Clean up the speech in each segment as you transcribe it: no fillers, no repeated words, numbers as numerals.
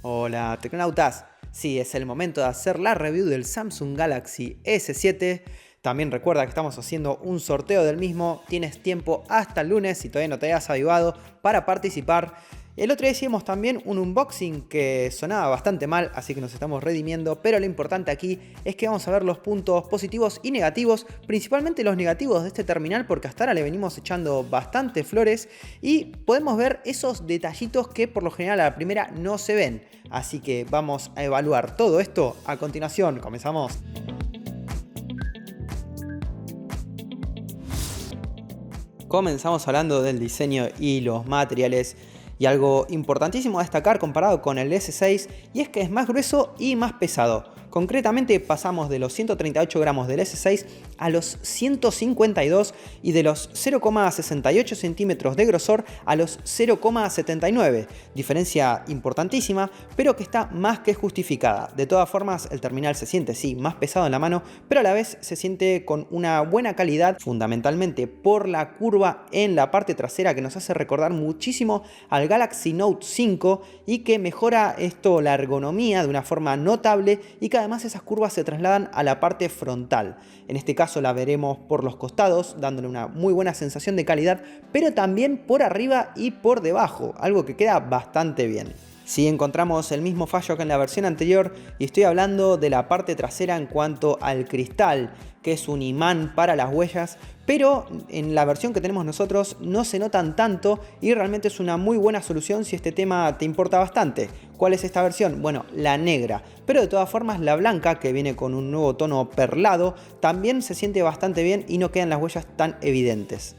Hola, tecnautas. Sí, es el momento de hacer la review del Samsung Galaxy S7. También recuerda que estamos haciendo un sorteo del mismo. Tienes tiempo hasta el lunes si todavía no te hayas avivado para participar. El otro día hicimos también un unboxing que sonaba bastante mal, así que nos estamos redimiendo, pero lo importante aquí es que vamos a ver los puntos positivos y negativos, principalmente los negativos de este terminal, porque hasta ahora le venimos echando bastante flores y podemos ver esos detallitos que por lo general a la primera no se ven. Así que vamos a evaluar todo esto a continuación. Comenzamos. Comenzamos hablando del diseño y los materiales. Y algo importantísimo a destacar comparado con el S6, y es que es más grueso y más pesado. Concretamente pasamos de los 138 gramos del S6 a los 152 y de los 0,68 centímetros de grosor a los 0,79. Diferencia importantísima, pero que está más que justificada. De todas formas, el terminal se siente sí más pesado en la mano, pero a la vez se siente con una buena calidad, fundamentalmente por la curva en la parte trasera que nos hace recordar muchísimo al Galaxy Note 5 y que mejora esto la ergonomía de una forma notable y que además esas curvas se trasladan a la parte frontal. En este caso la veremos por los costados, dándole una muy buena sensación de calidad, pero también por arriba y por debajo, algo que queda bastante bien. Sí encontramos el mismo fallo que en la versión anterior y estoy hablando de la parte trasera en cuanto al cristal, que es un imán para las huellas, pero en la versión que tenemos nosotros no se notan tanto y realmente es una muy buena solución si este tema te importa bastante. ¿Cuál es esta versión? Bueno, la negra, pero de todas formas la blanca, que viene con un nuevo tono perlado, también se siente bastante bien y no quedan las huellas tan evidentes.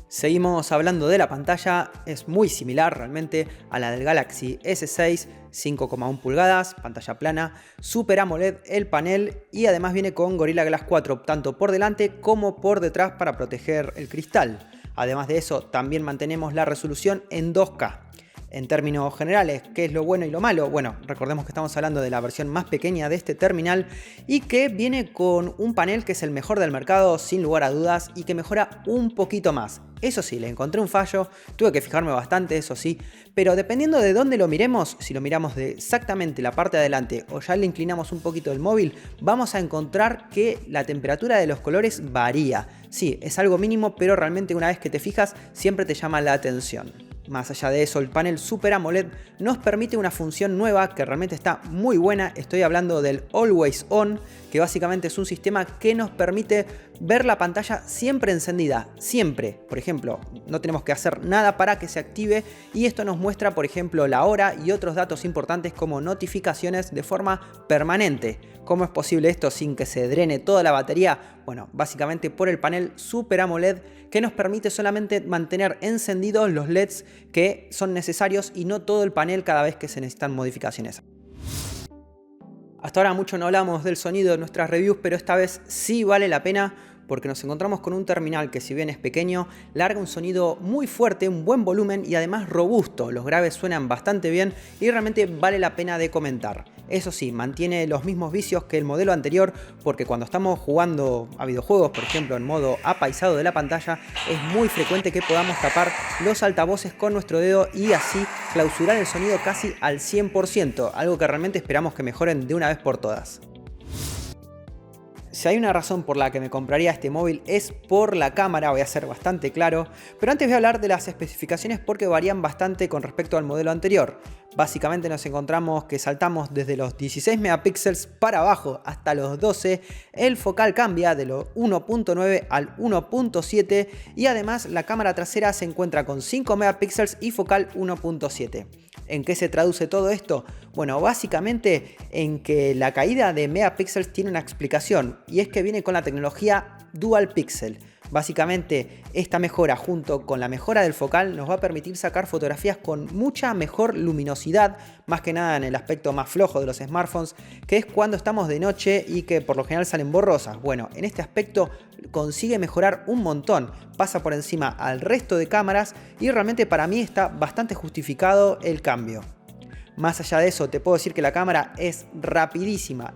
Seguimos hablando de la pantalla, es muy similar realmente a la del Galaxy S6, 5,1 pulgadas, pantalla plana, Super AMOLED el panel y además viene con Gorilla Glass 4 tanto por delante como por detrás para proteger el cristal. Además de eso también mantenemos la resolución en 2K. En términos generales, ¿qué es lo bueno y lo malo? Bueno, recordemos que estamos hablando de la versión más pequeña de este terminal y que viene con un panel que es el mejor del mercado sin lugar a dudas y que mejora un poquito más. Eso sí, le encontré un fallo, tuve que fijarme bastante, eso sí, pero dependiendo de dónde lo miremos, si lo miramos de exactamente la parte de adelante o ya le inclinamos un poquito el móvil, vamos a encontrar que la temperatura de los colores varía. Sí, es algo mínimo, pero realmente una vez que te fijas, siempre te llama la atención. Más allá de eso, el panel Super AMOLED nos permite una función nueva que realmente está muy buena. Estoy hablando del Always On, que básicamente es un sistema que nos permite ver la pantalla siempre encendida, siempre. Por ejemplo, no tenemos que hacer nada para que se active y esto nos muestra, por ejemplo, la hora y otros datos importantes como notificaciones de forma permanente. ¿Cómo es posible esto sin que se drene toda la batería? Bueno, básicamente por el panel Super AMOLED que nos permite solamente mantener encendidos los LEDs que son necesarios y no todo el panel cada vez que se necesitan modificaciones. Hasta ahora mucho no hablamos del sonido de nuestras reviews, pero esta vez sí vale la pena porque nos encontramos con un terminal que si bien es pequeño, larga un sonido muy fuerte, un buen volumen y además robusto. Los graves suenan bastante bien y realmente vale la pena de comentar. Eso sí, mantiene los mismos vicios que el modelo anterior porque cuando estamos jugando a videojuegos, por ejemplo en modo apaisado de la pantalla, es muy frecuente que podamos tapar los altavoces con nuestro dedo y así clausurar el sonido casi al 100%, algo que realmente esperamos que mejoren de una vez por todas. Si hay una razón por la que me compraría este móvil es por la cámara, voy a ser bastante claro, pero antes voy a hablar de las especificaciones porque varían bastante con respecto al modelo anterior. Básicamente nos encontramos que saltamos desde los 16 megapíxeles para abajo hasta los 12, el focal cambia de los 1.9 al 1.7 y además la cámara trasera se encuentra con 5 megapíxeles y focal 1.7. ¿En qué se traduce todo esto? Bueno, básicamente en que la caída de megapíxeles tiene una explicación y es que viene con la tecnología Dual Pixel. Básicamente esta mejora junto con la mejora del focal nos va a permitir sacar fotografías con mucha mejor luminosidad, más que nada en el aspecto más flojo de los smartphones, que es cuando estamos de noche y que por lo general salen borrosas. Bueno, en este aspecto consigue mejorar un montón, pasa por encima al resto de cámaras y realmente para mí está bastante justificado el cambio. Más allá de eso, te puedo decir que la cámara es rapidísima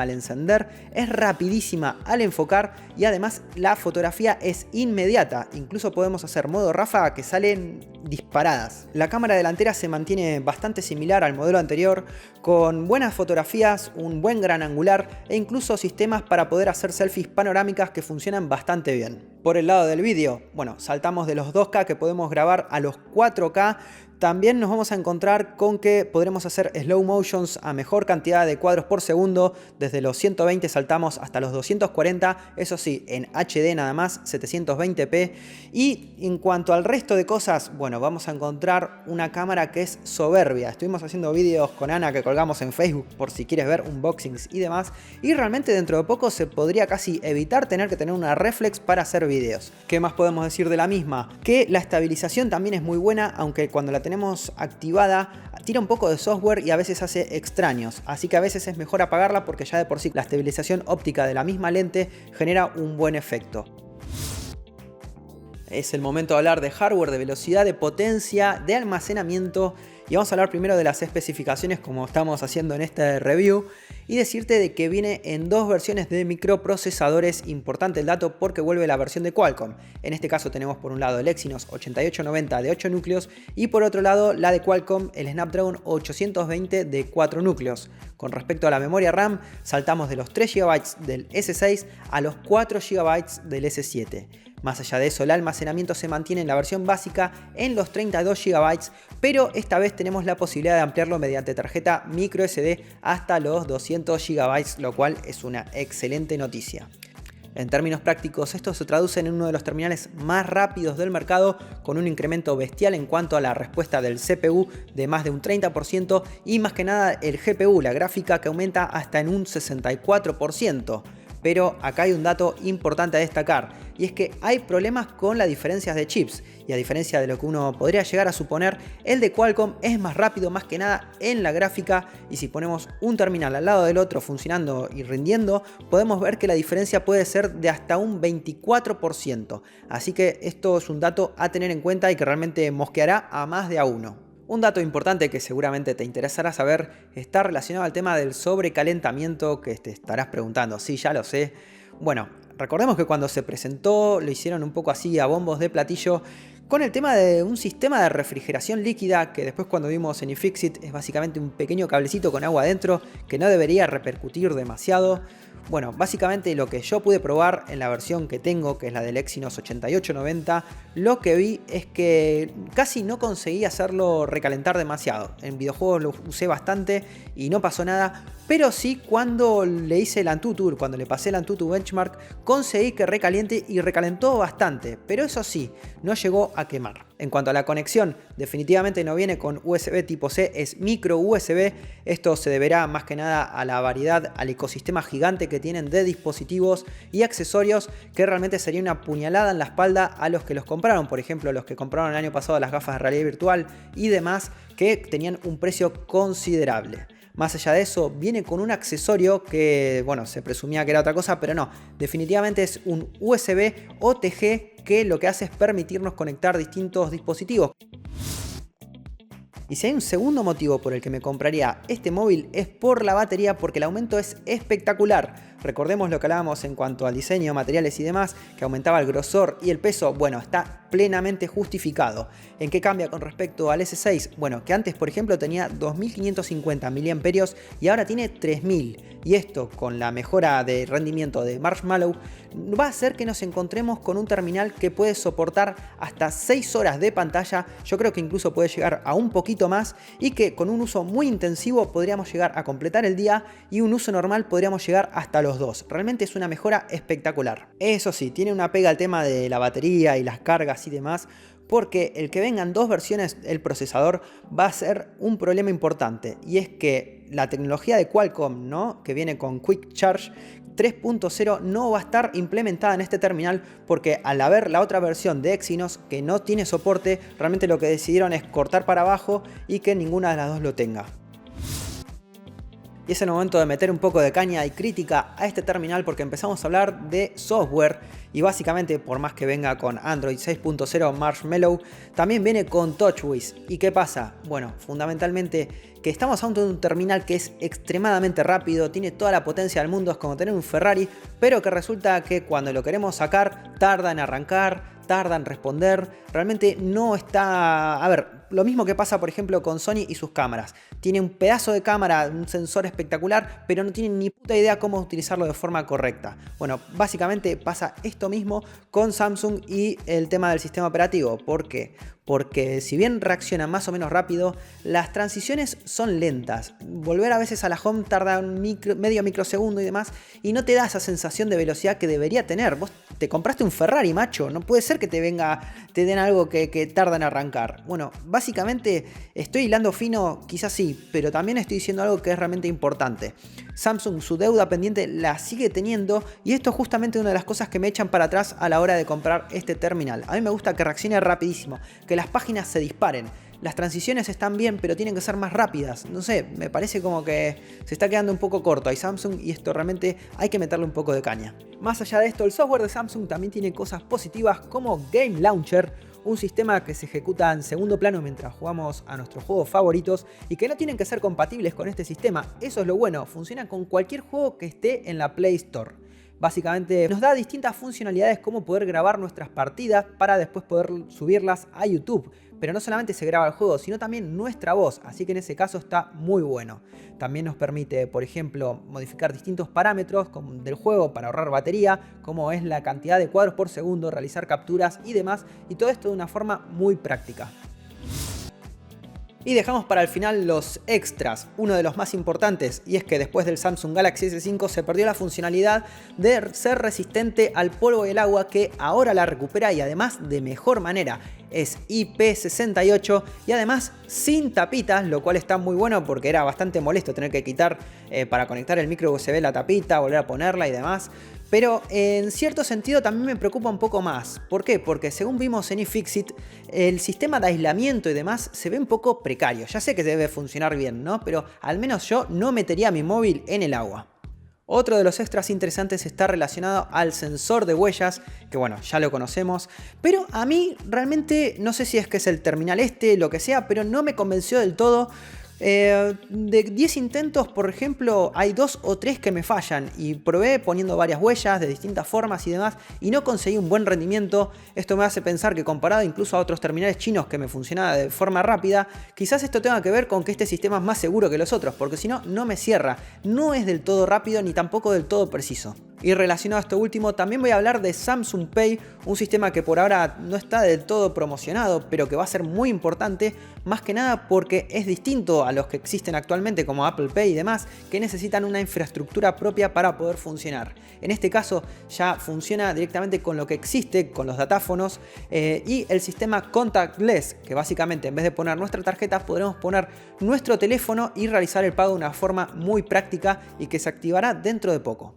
al encender, es rapidísima al enfocar y además la fotografía es inmediata. Incluso podemos hacer modo ráfaga que salen disparadas. La cámara delantera se mantiene bastante similar al modelo anterior, con buenas fotografías, un buen gran angular e incluso sistemas para poder hacer selfies panorámicas que funcionan bastante bien. Por el lado del vídeo, bueno, saltamos de los 2K que podemos grabar a los 4K. También nos vamos a encontrar con que podremos hacer slow motions a mejor cantidad de cuadros por segundo. Desde los 120 saltamos hasta los 240, eso sí, en HD nada más, 720p. Y en cuanto al resto de cosas, bueno, vamos a encontrar una cámara que es soberbia. Estuvimos haciendo vídeos con Ana que colgamos en Facebook por si quieres ver unboxings y demás. Y realmente dentro de poco se podría casi evitar tener que tener una reflex para hacer vídeos. ¿Qué más podemos decir de la misma? Que la estabilización también es muy buena, aunque cuando la tenemos activada tira un poco de software y a veces hace extraños, así que a veces es mejor apagarla porque ya de por sí la estabilización óptica de la misma lente genera un buen efecto. Es el momento de hablar de hardware, de velocidad, de potencia, de almacenamiento y vamos a hablar primero de las especificaciones como estamos haciendo en este review y decirte de que viene en dos versiones de microprocesadores. Importante el dato porque vuelve la versión de Qualcomm. En este caso tenemos por un lado el Exynos 8890 de 8 núcleos y por otro lado la de Qualcomm, el Snapdragon 820 de 4 núcleos. Con respecto a la memoria RAM, saltamos de los 3 GB del S6 a los 4 GB del S7. Más allá de eso, el almacenamiento se mantiene en la versión básica en los 32 GB, pero esta vez tenemos la posibilidad de ampliarlo mediante tarjeta microSD hasta los 200 GB, lo cual es una excelente noticia. En términos prácticos, esto se traduce en uno de los terminales más rápidos del mercado, con un incremento bestial en cuanto a la respuesta del CPU de más de un 30% y más que nada el GPU, la gráfica, que aumenta hasta en un 64%. Pero acá hay un dato importante a destacar y es que hay problemas con las diferencias de chips y a diferencia de lo que uno podría llegar a suponer, el de Qualcomm es más rápido más que nada en la gráfica y si ponemos un terminal al lado del otro funcionando y rindiendo, podemos ver que la diferencia puede ser de hasta un 24%. Así que esto es un dato a tener en cuenta y que realmente mosqueará a más de a uno. Un dato importante que seguramente te interesará saber está relacionado al tema del sobrecalentamiento que te estarás preguntando. Sí, ya lo sé. Bueno, recordemos que cuando se presentó lo hicieron un poco así a bombos de platillo con el tema de un sistema de refrigeración líquida que después cuando vimos en iFixit es básicamente un pequeño cablecito con agua adentro que no debería repercutir demasiado. Bueno, básicamente lo que yo pude probar en la versión que tengo, que es la del Exynos 8890, lo que vi es que casi no conseguí hacerlo recalentar demasiado. En videojuegos lo usé bastante y no pasó nada, pero sí cuando le hice el AnTuTu, cuando le pasé el AnTuTu Benchmark, conseguí que recaliente y recalentó bastante, pero eso sí, no llegó a quemar. En cuanto a la conexión, definitivamente no viene con USB tipo C, es micro USB. Esto se deberá más que nada a la variedad, al ecosistema gigante que tienen de dispositivos y accesorios que realmente sería una puñalada en la espalda a los que los compraron. Por ejemplo, los que compraron el año pasado las gafas de realidad virtual y demás que tenían un precio considerable. Más allá de eso, viene con un accesorio que, bueno, se presumía que era otra cosa, pero no. Definitivamente es un USB OTG que lo que hace es permitirnos conectar distintos dispositivos. Y si hay un segundo motivo por el que me compraría este móvil es por la batería, porque el aumento es espectacular. Recordemos lo que hablábamos en cuanto al diseño, materiales y demás, que aumentaba el grosor y el peso. Bueno, está plenamente justificado. ¿En qué cambia con respecto al S6? Bueno, que antes, por ejemplo, tenía 2550 mAh y ahora tiene 3000. Y esto, con la mejora de rendimiento de Marshmallow, va a hacer que nos encontremos con un terminal que puede soportar hasta 6 horas de pantalla. Yo creo que incluso puede llegar a un poquito más y que con un uso muy intensivo podríamos llegar a completar el día y un uso normal podríamos llegar hasta los 2. Realmente es una mejora espectacular. Eso sí, tiene una pega al tema de la batería y las cargas y demás, porque el que vengan dos versiones del procesador va a ser un problema importante, y es que la tecnología de Qualcomm, ¿no?, que viene con Quick Charge 3.0 no va a estar implementada en este terminal, porque al haber la otra versión de Exynos que no tiene soporte, realmente lo que decidieron es cortar para abajo y que ninguna de las dos lo tenga. y es el momento de meter un poco de caña y crítica a este terminal porque empezamos a hablar de software y básicamente por más que venga con Android 6.0 Marshmallow, también viene con TouchWiz. ¿Y qué pasa? Bueno, fundamentalmente que estamos ante un terminal que es extremadamente rápido, tiene toda la potencia del mundo, es como tener un Ferrari, pero que resulta que cuando lo queremos sacar tarda en arrancar, tarda en responder, realmente no está... A ver, lo mismo que pasa por ejemplo con Sony y sus cámaras. Tiene un pedazo de cámara, un sensor espectacular, pero no tienen ni puta idea cómo utilizarlo de forma correcta. Bueno, básicamente pasa esto mismo con Samsung y el tema del sistema operativo. ¿Por qué? Porque si bien reacciona más o menos rápido, las transiciones son lentas. Volver a veces a la home tarda un medio microsegundo y demás, y no te da esa sensación de velocidad que debería tener. Vos te compraste un Ferrari, macho, no puede ser que te den algo que tarda en arrancar. Bueno, básicamente estoy hilando fino, quizás sí, pero también estoy diciendo algo que es realmente importante. Samsung su deuda pendiente la sigue teniendo y esto es justamente una de las cosas que me echan para atrás a la hora de comprar este terminal. A mí me gusta que reaccione rapidísimo, que las páginas se disparen. Las transiciones están bien, pero tienen que ser más rápidas. No sé, me parece como que se está quedando un poco corto ahí Samsung y esto realmente hay que meterle un poco de caña. Más allá de esto, el software de Samsung también tiene cosas positivas como Game Launcher, un sistema que se ejecuta en segundo plano mientras jugamos a nuestros juegos favoritos y que no tienen que ser compatibles con este sistema. Eso es lo bueno, funciona con cualquier juego que esté en la Play Store. Básicamente nos da distintas funcionalidades como poder grabar nuestras partidas para después poder subirlas a YouTube. Pero no solamente se graba el juego, sino también nuestra voz, así que en ese caso está muy bueno. También nos permite, por ejemplo, modificar distintos parámetros del juego para ahorrar batería, como es la cantidad de cuadros por segundo, realizar capturas y demás, y todo esto de una forma muy práctica. Y dejamos para el final los extras, uno de los más importantes, y es que después del Samsung Galaxy S5 se perdió la funcionalidad de ser resistente al polvo y el agua, que ahora la recupera y además de mejor manera. Es IP68 y además sin tapitas, lo cual está muy bueno porque era bastante molesto tener que quitar para conectar el micro USB la tapita, volver a ponerla y demás. Pero en cierto sentido también me preocupa un poco más. ¿Por qué? Porque según vimos en iFixit, el sistema de aislamiento y demás se ve un poco precario. Ya sé que debe funcionar bien, ¿no? Pero al menos yo no metería mi móvil en el agua. Otro de los extras interesantes está relacionado al sensor de huellas, que bueno, ya lo conocemos, pero a mí realmente no sé si es que es el terminal lo que sea, pero no me convenció del todo. De 10 intentos, por ejemplo, hay 2 o 3 que me fallan y probé poniendo varias huellas de distintas formas y demás y no conseguí un buen rendimiento. Esto me hace pensar que comparado incluso a otros terminales chinos que me funcionaba de forma rápida, quizás esto tenga que ver con que este sistema es más seguro que los otros, porque si no, no me cierra. No es del todo rápido ni tampoco del todo preciso. Y relacionado a esto último, también voy a hablar de Samsung Pay, un sistema que por ahora no está del todo promocionado, pero que va a ser muy importante, más que nada porque es distinto a los que existen actualmente como Apple Pay y demás, que necesitan una infraestructura propia para poder funcionar. En este caso ya funciona directamente con lo que existe, con los datáfonos y el sistema contactless, que básicamente en vez de poner nuestra tarjeta podremos poner nuestro teléfono y realizar el pago de una forma muy práctica y que se activará dentro de poco.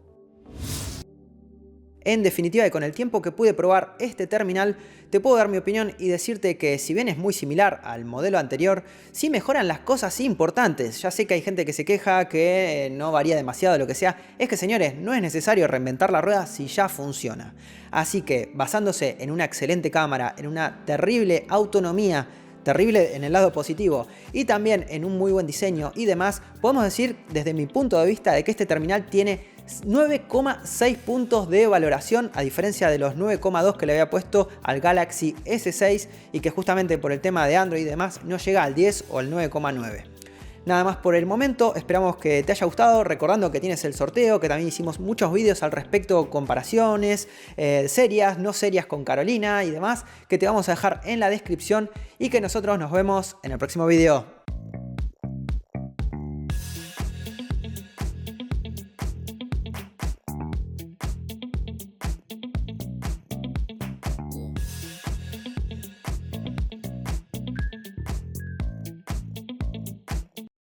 En definitiva, y con el tiempo que pude probar este terminal, te puedo dar mi opinión y decirte que si bien es muy similar al modelo anterior, sí mejoran las cosas importantes. Ya sé que hay gente que se queja que no varía demasiado, lo que sea. Es que, señores, no es necesario reinventar la rueda si ya funciona. Así que, basándose en una excelente cámara, en una terrible autonomía, terrible en el lado positivo, y también en un muy buen diseño y demás, podemos decir desde mi punto de vista de que este terminal tiene 9,6 puntos de valoración, a diferencia de los 9,2 que le había puesto al Galaxy S6 y que justamente por el tema de Android y demás no llega al 10 o al 9,9. Nada más por el momento, esperamos que te haya gustado, recordando que tienes el sorteo, que también hicimos muchos vídeos al respecto, comparaciones, serias, no serias con Carolina y demás, que te vamos a dejar en la descripción y que nosotros nos vemos en el próximo vídeo.